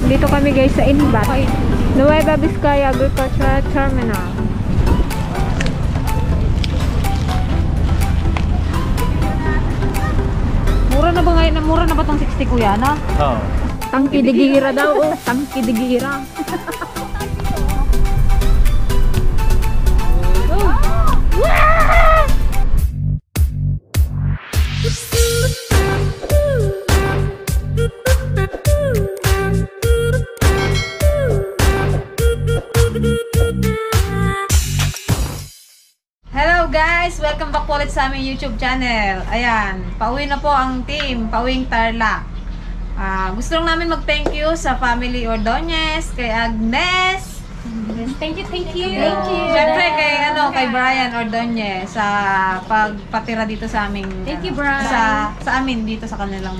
Dito kami guys sa Inbat, Nueva Vizcaya Agricultural Terminal. Mura na ba ngayon? Mura na ba itong 60 kuya na? Oo. Tangki digira daw, oh. Tangki digira. Hello guys! Welcome back po ulit sa aming YouTube channel. Ayan, pauwi na po ang team, pauwing Tarlac. Gusto lang namin mag-thank you sa family Ordonez, kay Agnes. Thank you. Siyempre kay Brian Ordonez sa pagpatira dito sa aming Thank you, Brian. Sa amin dito sa kanilang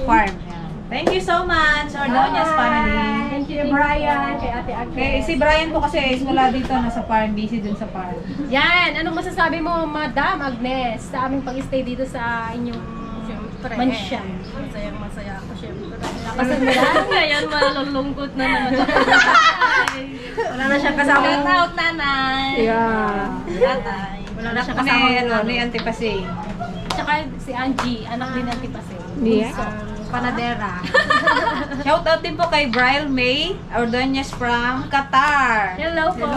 farm. Ayan. Thank you so much Ordonez family. Thank you Brian, kay Ate Agnes. Si Brian po kasi mula dito nasa farm, busy dun sa farm. Yan, anong masasabi mo Madam Agnes sa aming pag-stay dito sa inyong mansion? Masaya ako syempre. Kasi Ngayon malulungkot na naman siya. Wala na siyang kasama. Shout out nanay. yeah. Tatay. Wala na siyang kasama ni Auntie Pasing. Tsaka si Angie, anak din ng Tipase. Yeah. Panadera. Shout out din po kay Bryle May Ordonez from Qatar. Hello po.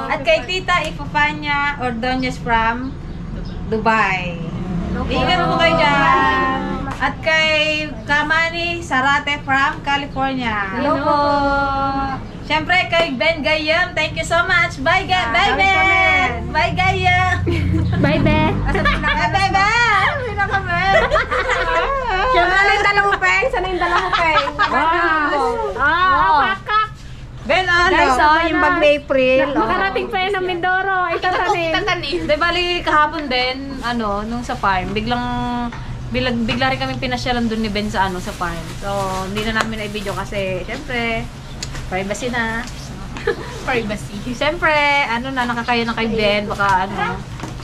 At kay Tita Ifafanya Ordonez from Dubai. Ingat po kayo dyan. At kay Kamani Sarate from California. Hello po. Siyempre kay Ben Gayam, thank you so much. Bye Ben! Bye Gayam! Bye, Be. Bye Ben! Uwi na kami! Siyempre na yung dala mo, Peng. Sana yung dala mo, Peng. Wow. Kakak. Ben, Guys, yung bag ni April. Makarating pa yan ng Mindoro. Itatanim. De bali kahapon din, nung sa farm, bigla rin kaming pinasyalan doon ni Ben sa sa farm. So, hindi na namin na-video kasi, syempre, privacy na. Privacy. Siyempre, nakakaya na kay Ben, baka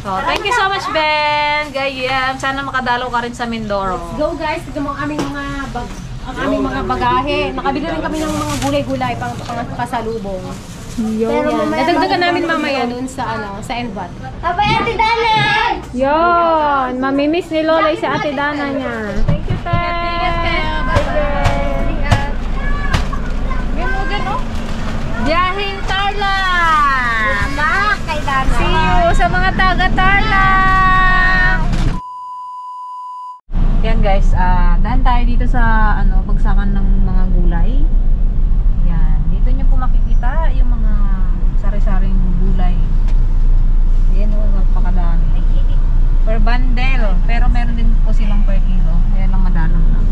So, thank you so much, Ben. Gayam, sana makadalaw ka rin sa Mindoro. Go guys, tignan mo ang aming mga bagahe. Nakabili rin kami ng mga gulay-gulay pang kasalubong. Pero nadagdagan namin mamaya dun sa Envat. Abay, Ate Dana! Yon, mamimiss ni Lola sa Ate Dana niya. Thank you, Te. Ingat kayo. Bye-bye. Ingat. Gano? Biyahing Tarlac! Kay Dana. See you sa mga taga-Tarlac! Yan guys, daan tayo dito sa bagsakan ng mga gulay. Yan, dito nyo po makikita yung mga sari-saring gulay. Yan napakadami. Per bundle, pero meron din po silang per kilo. Kaya lang madalang lang.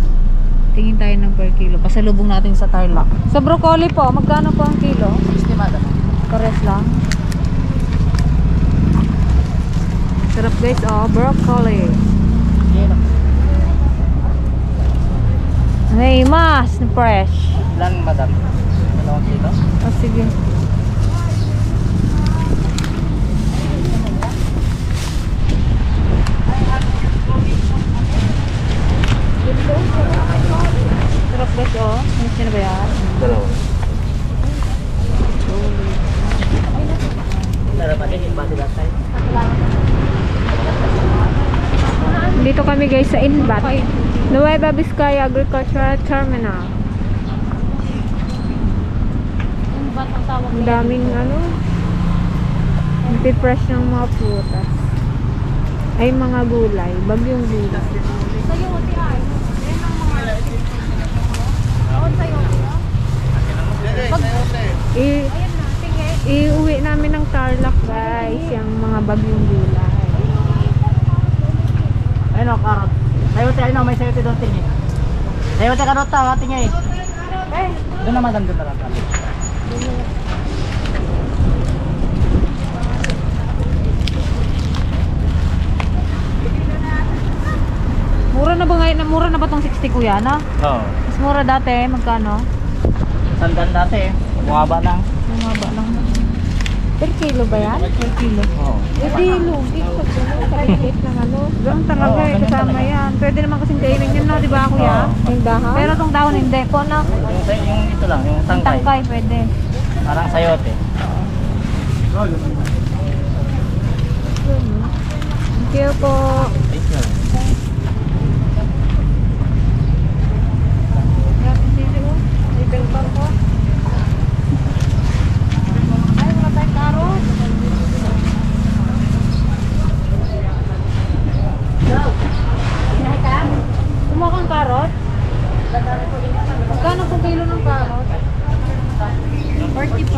Tingin tayo ng per kilo. Pasalubong natin sa Tarlac. Sa broccoli po, magkano po ang kilo? Estimada na. Pares lang. Sarap guys, broccoli. Hey, mas na fresh. Lang, madam. 2 kilo. Oh, sige. Sarap guys, Ano na ba yan? Dalawa. Narapatin yung bati latay. Dito kami guys sa Inbat, Nueva Vizcaya Agricultural Terminal. Ang daming fresh ng mga prutas. Ay mga gulay, bagyong gulay. Iuwi namin ng Tarlac guys, yung mga bagyong gulay. Ayun o, karot. Sayo tayo may sayo tayo doon tingin. Sayo tayo karot tayo, tingin. Doon na madam, doon na lang. Mura na ba ngayon? Mura na ba itong 60 kuya na? Oo. Mas mura dati, magkano? Sandan dati, bumaba lang. Bumaba lang. Per kilo ba yan? Per kilo. Oo. Hindi, lugi. Pag gano'n, kaligit ng ano. Ganun talaga eh, kasama yan. Pwede naman kasing kainin yun, no? Di ba, kuya? Yung dahon? Pero itong dahon hindi po, no? Yung ito lang, yung Yung tangkay. tangkay, pwede. Parang sayote. Thank you po. Grabe sili mo. May bell bar po. Ay, wala tayong karot. Kumuha kang karot? Magkano po kilo ng karot? 45.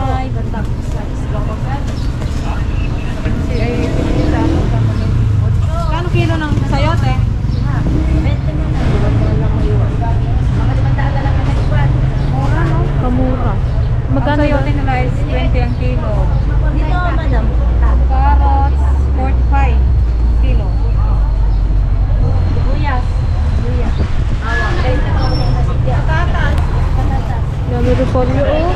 Kano kilo ng sayote? Mura, no? Kamura. Magkano sayote nila is 20 ang kilo. Dito, madam. Carrots, 45 kilo. Buyas. Buyas. Patatas. Dami repolyo, oh.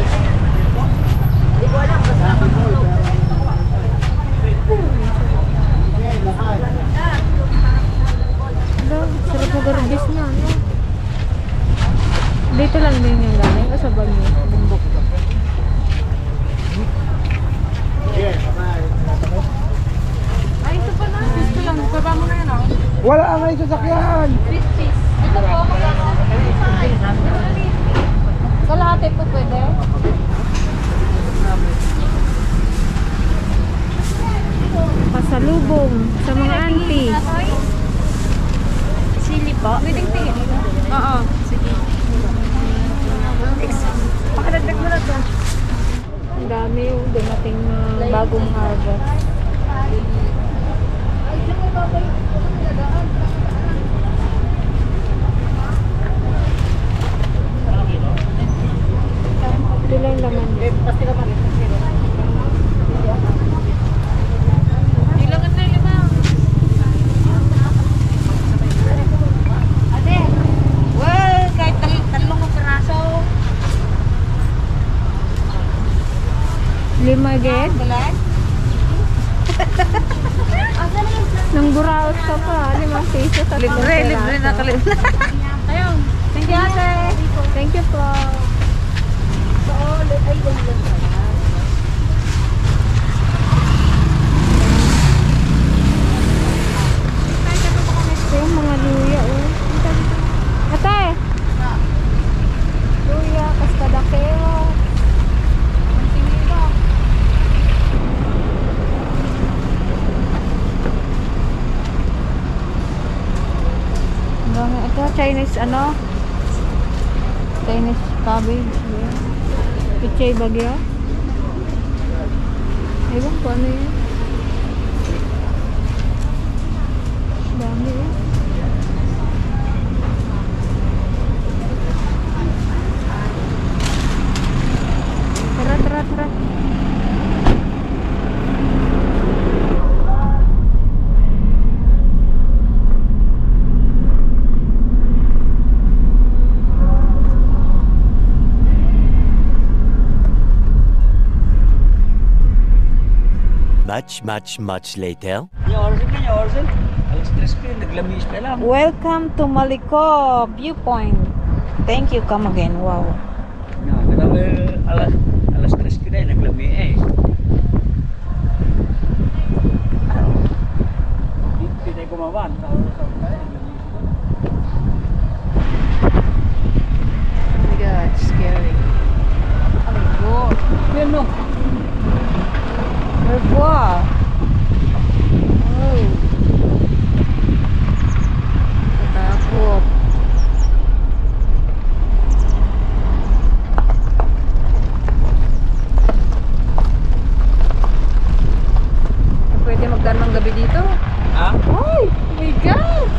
Sarap mag-arbis niya, no? Dito lang din yung galing, o sa Bagyo? Bumbok. Ay, ito pa na. Dito lang, baba mo na yan, oh. Wala nga yung sasakyan. Ito po, magkano? Kalahati po pwede? Pasalubong sa mga auntie. Sili po. Pwedeng tingin. Oo. Sige. Pakadagdag mo na to. Ang dami yung dumating na bagong harvest. Ito lang laman. Ilangan na lima. Ate. Well, kahit talong piraso. 5 get. Bulan. Nang buraot ka pa. 5 piso sa Libre na kalit. Ayun. Thank you, ate. Thank you po. Ito yung mga luya, oh. Ate! Luya, kaskadakeo. Ito, Chinese ano? Chinese cabbage. Yeah. Pichay bagyo. Ewan ko ano yun. Dami eh. Tara. Much later. Orson. Alas 3 ko yun, naglamis na lang. Welcome to Maliko Viewpoint. Thank you, come again. Wow. Alas 3 ko na yun, naglami eh. Hindi tayo gumawan. Oh my God, scary. Oh my God. Yan no. Wow. Oh. Natakot. Pwede magdaan ng gabi dito? Ha? Ay! Oh my God!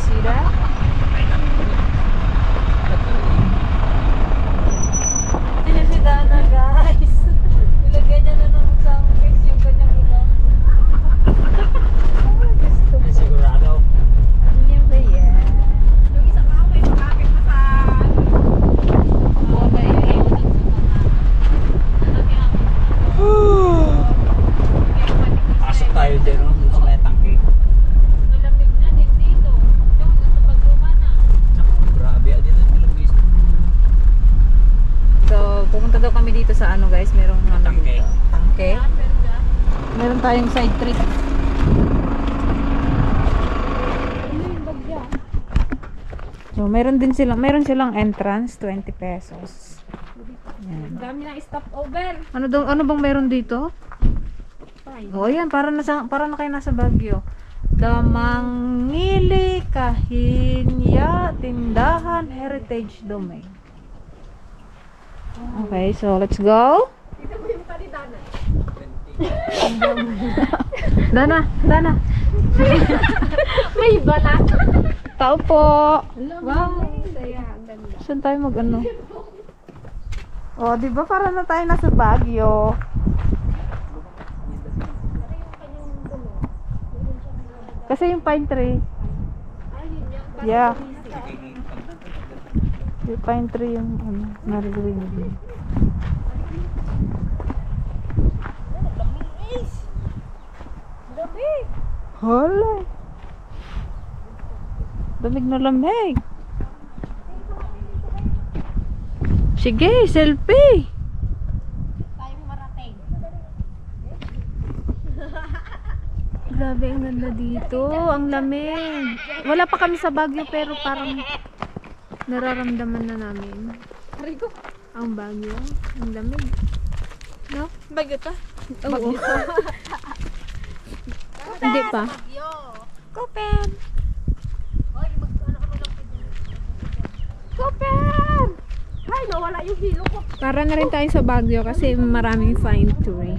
see that? Hindi si Dana, guys. Ilagay niya na ng sound case yung kanyang ilaw. Sigurado. Ano ba yan? Yung isang kahoy, makapit na sa... Ano ba yan? Pasok tayo dyan, no? Sa may tangke. Malamig na din dito. Yung nasa Baguma na. Grabe, dito yung guys. So, pupunta daw kami dito sa ano guys, merong ano Tangke. dito. Tangke. Meron tayong side trip. So, meron silang entrance, 20 pesos. Yan. Dami na stopover. Ano bang meron dito? Oh, yan, para na kayo nasa Baguio. Damangili Kahinya Tindahan Heritage Domain. Okay, so let's go. Dana. May balat. Tao po. Wow. Ang ganda. Saan tayo mag-ano? Oh, di ba para na tayo nasa Baguio? Kasi yung pine tree. Yeah. Yung pine tree yung ano, naririnig. Hala. Lamig na lamig. Sige, selfie. Tayong marating. Grabe, ang ganda dito. Ang lamig. Wala pa kami sa Baguio pero parang nararamdaman na namin. Arigo. Ang Baguio. Ang lamig. No? Bagyo ta. Oo. Hindi pa. Kopen. Kopen. Ay, nawala yung hilo ko. Para na rin tayo sa Baguio kasi maraming fine tree.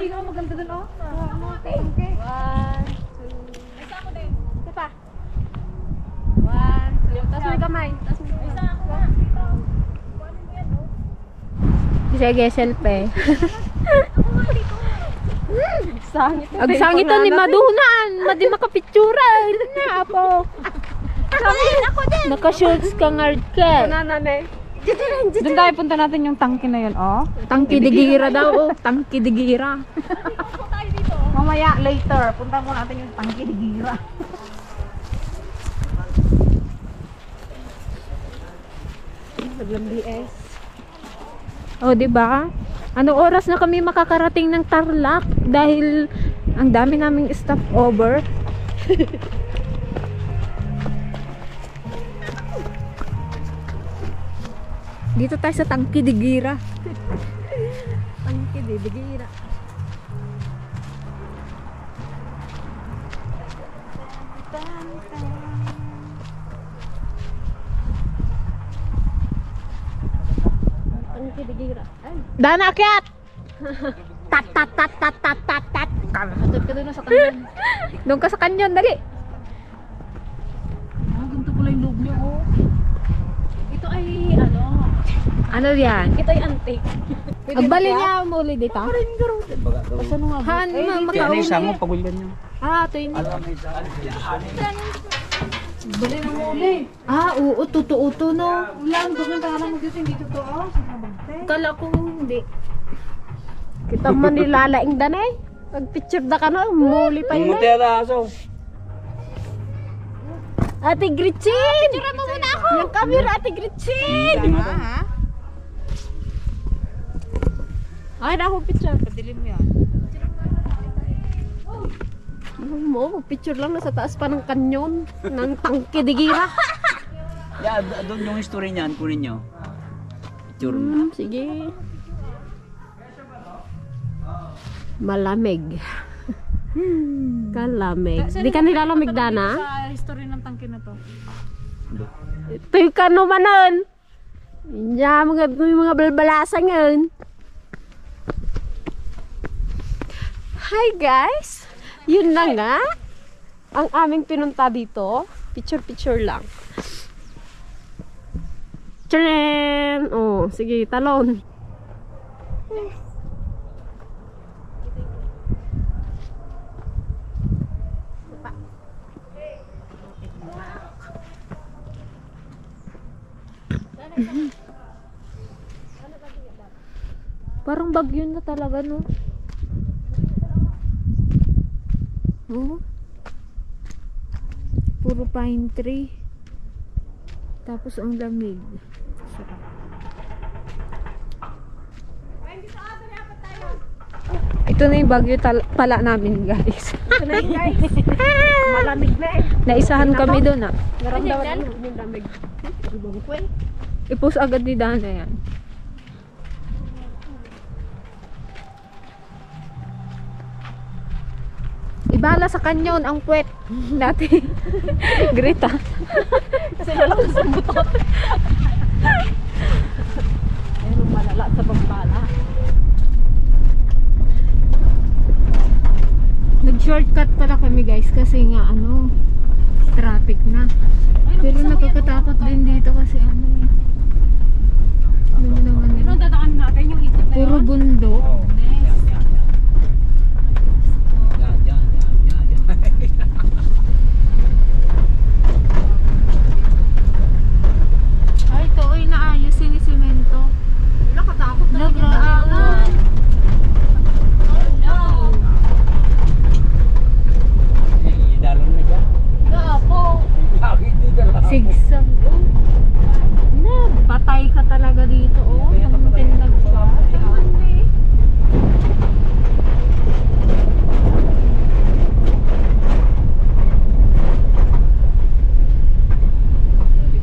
Ay, maganda dun, oh. Okay. Isa pa. 1, 2. Tapos may kamay. Sige, selfie. Sangit. Agsangitan ni Madunan. Madi makapitsura. Na, apo. Ako din. Naka-shorts ka ngard ka. Nanane. Doon tayo punta natin yung tangke na yun, oh. Tangke de Gira daw, oh. Tangke de Gira. Mamaya, later. Punta mo natin yung tangke de Gira. Naglang BS. Oh, di ba? Anong oras na kami makakarating ng Tarlac dahil ang dami naming stopover. Dito tayo sa Tangke de Gira. Tangke de Gira. Tangke de Gira. Ay, Dana, akyat! Tat, tat, tat, tat, tat, tat, tat. hatid ka doon sa kanyan. Doon ka sa kanyon, dali. Ganito pala yung loob niya, oh. Ito ay, ano, Ano yan? ito ay antique. Agbali niya muli dito. Baga daw. Saan nga? Han, Kaya ano yung sango, pagulyan nyo. Ah, ito yun. Alam mo yung Bali na muli. Ah, oo, totoo to, no? Ulan, doon ka alam mo dito, hindi totoo. Kala ko hindi. Kita man nilalaing danay. Pag-picture da ka no, muli pa yun. Muti na aso. Ate Gretchen! Picture mo muna ako! Yung camera, Ate Gretchen! Ay, na ako picture. Padilim yan. Mo, picture lang nasa taas pa ng kanyon ng Tangke de Gira. Yeah, doon yung history niyan, kunin nyo. Picture mo. Sige. Malamig. Kalamig. Di ka nilalamig, Dana? Sa history ng tangke na to. Ito yung kanumanon. Yan, mga balbalasan yun. Hi guys! Yun na nga. Ang aming pinunta dito. Picture lang. Tcharam! Oh, sige, talon. Parang bagyo na talaga, no? Oh. Puro pine tree. Tapos ang lamig. Sarap. Ito na yung bagyo pala namin, guys. Ito na yun, guys. Malamig na eh. Naisahan kami doon, ah. Naramdaman namin yung lamig. I-post agad ni Dana yan. Ibala sa kanyon ang puwet natin. Greta. Kasi malakas ang butot. Meron malala sa bambala. Nag-shortcut pala kami, guys, kasi nga ano, traffic na. Pero nakakatakot din dito kasi ano eh. Ano naman Pero yun? dadaan natin yung ikot na Puro yun. bundok. Ay, ito ay naayos yung semento. Nakatakot na yung Nagrabe. daanan. No. Idalon na dyan. Gapo. Sigsag. Patay ka talaga dito, oh. Pagtinag ka.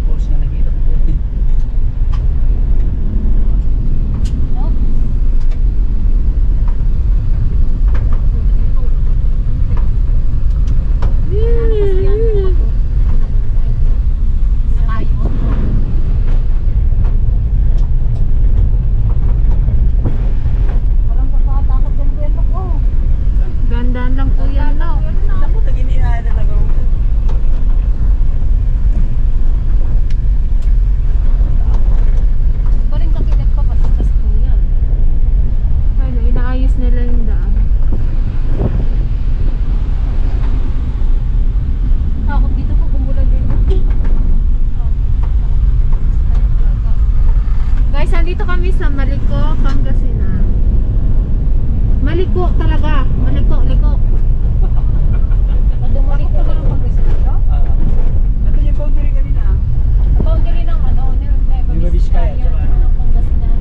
Post na nakita ko. Gandaan lang po yan, no? Ako naginihan na lang. Pa rin kakilat pa pasas po yan. Ano, inaayos nila yung daan. Takot dito po kumulan din. Guys, andito kami sa Maliko, Pangasinan. Maliko talaga. Maliko, liko. Madumalik ko lang pag dito. Ito yung boundary kanina. Boundary ng ano, Nueva Vizcaya, tsaka ng Pangasinan.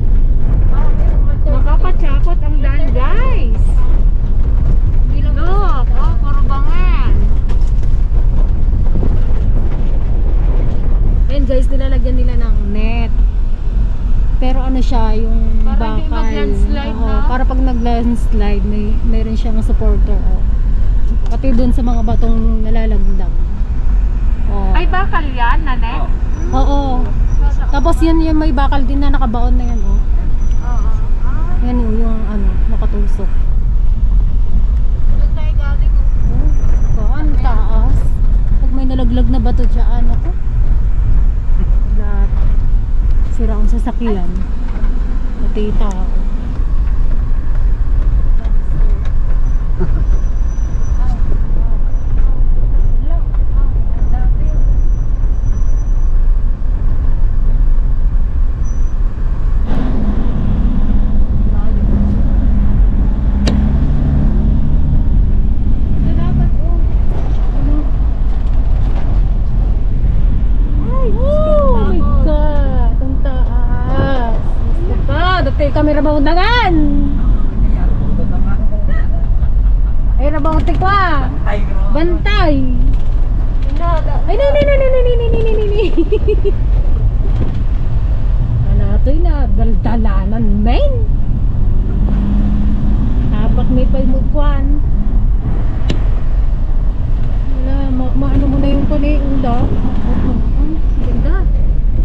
Makapachakot ang daan, guys. Look, oh, puro bangan. Ayun guys, nilalagyan nila ng net. Pero ano siya, yung Para hindi bakal. mag-landslide Oo, na. para pag nag-landslide, mayroon siyang supporter. Oh. Pati dun sa mga batong nalalagdag. Oh. Ay, bakal yan, nane? Oo. Tapos yan yung may bakal din na nakabaon na yan. Oh. Oo. Yan yung ano, nakatusok. Doon tayo galing. Oh, ang taas. Pag may nalaglag na bato dyan, ako. Lahat. Sira ang sasakyan. Pati tao. Oh my God! Ang taas! Dati kamera maundangan! Ay, rabauti ko ah! Bantay! Ay, nini! Ano ito'y na daldalanan, men! Tapak may palmugkwan. pa ni Ula. Ganda.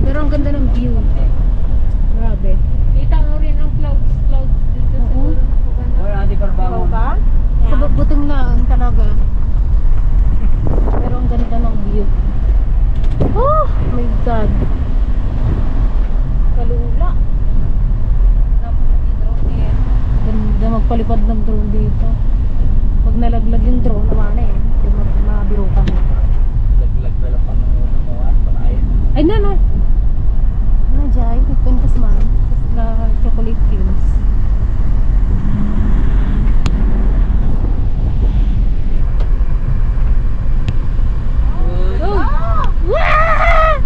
Pero ang ganda ng view. Grabe. Kita mo rin ang clouds dito siguro. Wala, di parbago. Ba? Kabutong lang talaga. Pero ang ganda ng view. Oh my God. Kalula. Tapos i-drone yan. Ganda magpalipad ng drone dito. Pag nalaglag yung drone, naman eh. Yung mabiro kami. Laglag na lang pang panayan. Ay na na. Na Jai, nagpuntas man. Sa chocolate hills. Oh! Wah!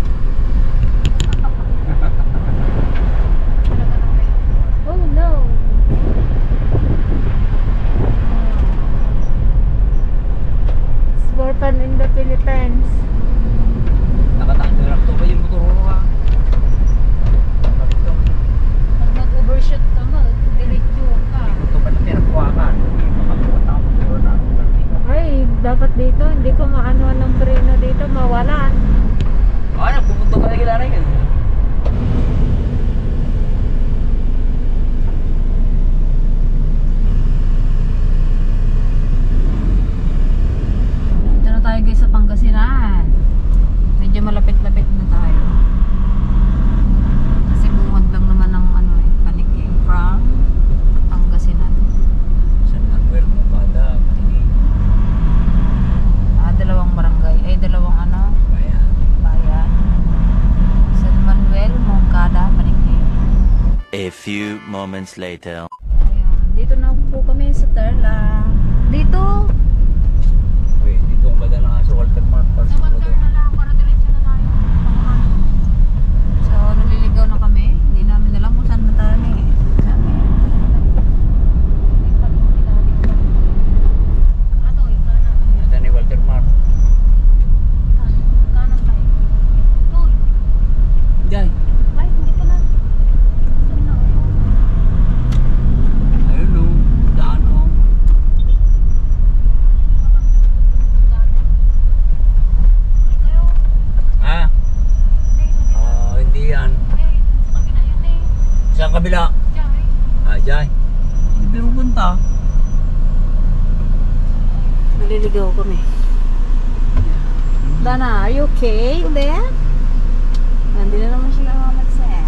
Oh no! It's more fun in the Philippines. Nakatanggalak to ba yung motor ko ha? Pag nag-overshoot ka mo, diretso ka. Ito pa na pinagkuhakan. Makakuha ako motor na. Ay, dapat dito, hindi ko maano ng preno dito, mawalan. Ah, nagpupunto ka na kilala yun. Dito na tayo guys sa Pangasinan. Medyo malapit-lapit na tayo. Kasi buwan lang naman ng ano eh, Paniking from Pangasinan. San Manuel, Mabada, Paniking. Dalawang barangay, ay dalawang ano, Bayan. bayan. San Manuel, Moncada, Paniking. A few moments later. Ayan, dito na po kami sa Terla. Dito! Wait, dito ang bada lang sa Walter Mark Park. Sa Walter na lang, para diretso na tayo. So, naliligaw na kami. Hindi namin alam kung saan na tayo eh. Sabi. Ito ni Walter Mark. Kanan tayo. Tol. Diyan. Ay, hindi pa na. Saan na ako? Ayun o. Daan o. Ha? Hindi yan. Saan kabila? Ah, dyan. Hindi pero punta. Naliligaw kami. Dana, are you okay there? Nandito naman siya namamansin.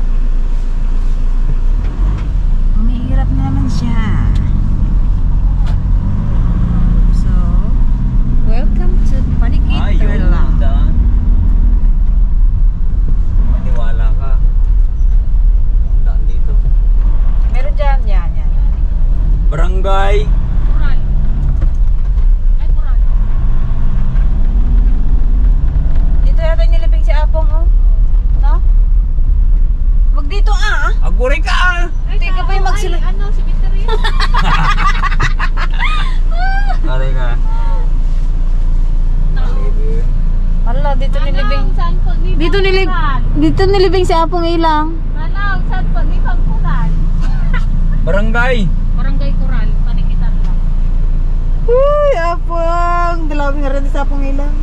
Umihirap na naman siya. So, welcome to Paniking Ayun. Terla. Daan. Maniwala ka. Ang daan dito. Meron dyan, yan. Barangay. Coral. Ay, coral. Dito yata nilibing si Apong, oh. No? Wag dito, ah. Aguri ka ah. Hindi ka pa yung magsila. Ano, si Peter yun? Aray ka. Hala, dito nilibing. Saan po? Dito nilibing si Apong ilang. Ano? Saan po? Ni Pangkulan. Barangay. Barangay Coral, Panikitan lang. Uy, Apong. Dalawin nga rin sa Apong ilang.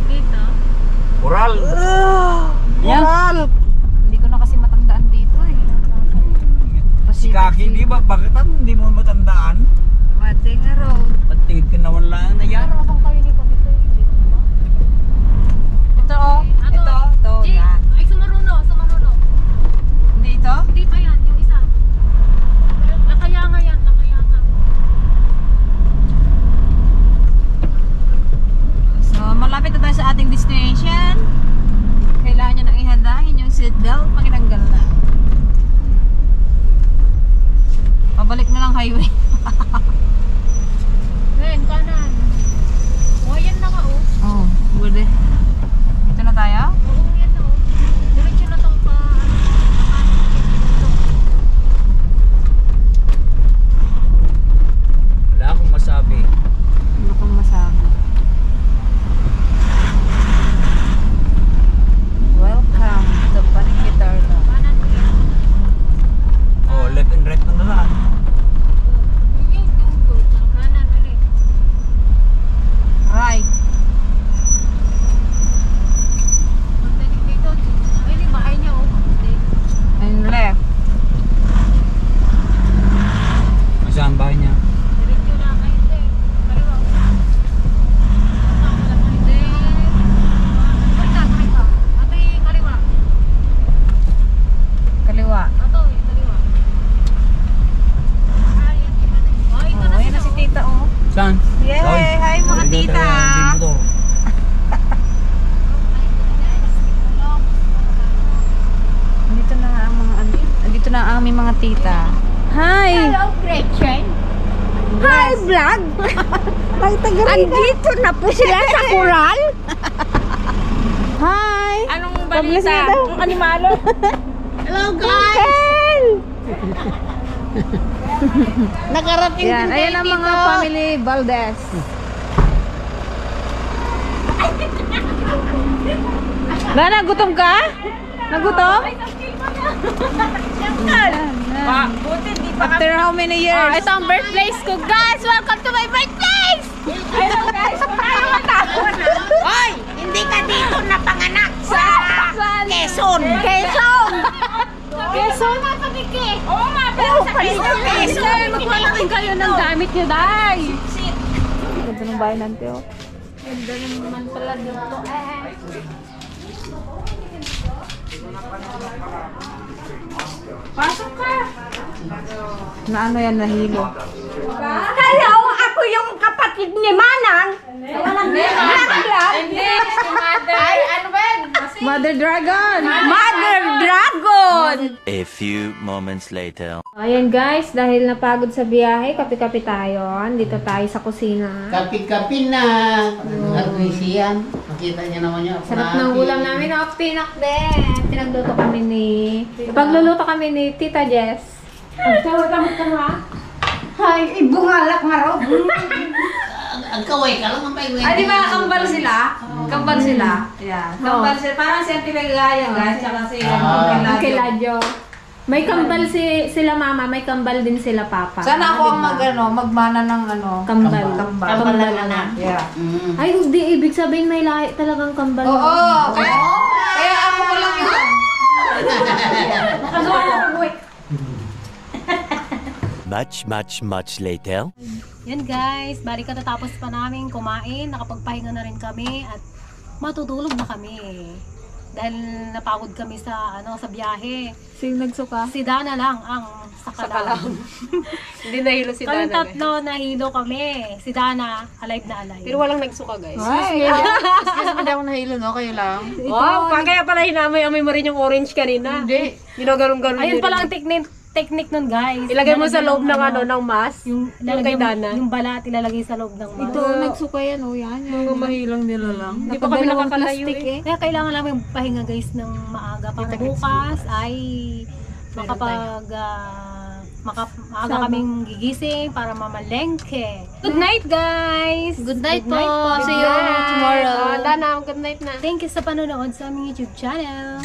Dito. Oral. Moral. Hindi ko na kasi matandaan dito eh. Si Kaki, di ba? Bakit hindi mo matandaan? Mating araw. Patingid ka naman lang na yan. Pero abang kayo nito dito. Ito oh. Ito. Yan. Ay, sumaruno. Hindi ito? Hindi pa yan, yung isa. Nakayanga yan, nakayanga. So, malapit na tayo sa ating destination. Kailangan nyo nang ihanda ang inyong seatbelt pag inanggal na. Pabalik na lang highway. Saan? Yay! Hi mga tita! Andito na ang aming mga tita. Hi! Hello, Gretchen! Hi, vlog! Andito na po sila sa Coral! Hi! Anong balita? Ang animalo? Hello, guys! Nakarating Yan, din ayan tayo ang mga dito. family Valdez. Nagutom ka? Nagutom? Buti, di pa After how many years? Ito ang birthplace ko, guys! Welcome to my birthplace! Hello, guys! Paano matapon? Hoy! Hindi ka dito napanganak sa Quezon! Quezon! Quezon na pamiki! Oo nga, pero sa Quezon! Quezon! Magkuha na rin kayo ng gamit nyo, day! Ganda ng bahay ng Teo. Ganda naman pala dito, Pasok ka! Na ano yan, nahilo. Hello! Ako yung kapatid ni Manang! Walang Hindi! Si Mother! Ay, ano ba yan? Mother Dragon! Mother Dragon! A few moments later. Ayan guys, dahil napagod sa biyahe, kape-kape tayo. Dito tayo sa kusina. Kapi-kapi na. Arnisian. Makita niyo naman yun. Sarap ng ulam namin. Oh, pinakbet! Pinagluto kami ni... Pagluluto kami ni Tita Jess. Tawag-tawag ka ha? Ay, ibungalak nga raw. Ang kaway ka lang ang paigway. Di ba kambal sila? Kambal sila. Yeah. Kambal sila. Parang si Auntie Megaya guys, tsaka si Ah. Uncle Ladyo. May kambal sila mama, may kambal din sila papa. Sana ako ang magmana ng Kambal. Kambal ng anak. Yeah. Ay, hindi. Ibig sabihin may lahi talagang kambal. Oo, kaya ako ko lang yun. Nakagawa na ng buhay. Much later. Yan guys, bali katatapos pa namin kumain, nakapagpahinga na rin kami at matutulog na kami. Dahil napagod kami sa sa biyahe. Sino nagsuka? Si Dana lang ang sakalam. Hindi nahilo si Kami Dana. tatlo nahilo kami. Si Dana, alive na alive. Pero walang nagsuka, guys. Ay, excuse me, hindi ako nahilo, no? Kayo lang. Wow, kaya pala hinamay-amay mo rin yung orange kanina. Hindi. Ginaganon-ganon. Ayun pala ang technique nun guys. Ilagay mo sa loob ng Ilalagay ng mask. yung kay Dana. Yung balat ilalagay sa loob ng mask. Ito, nagsuka yan, oh. Yan. Mga mahilang nila lang. Hindi pa kami nakakalayo eh. Kaya kailangan namin pahinga guys ng maaga para bukas ay maaga kaming gigising para mamalengke. Good night guys! Good night po. po. See you tomorrow. Dana, good night na. Thank you sa panonood sa aming YouTube channel.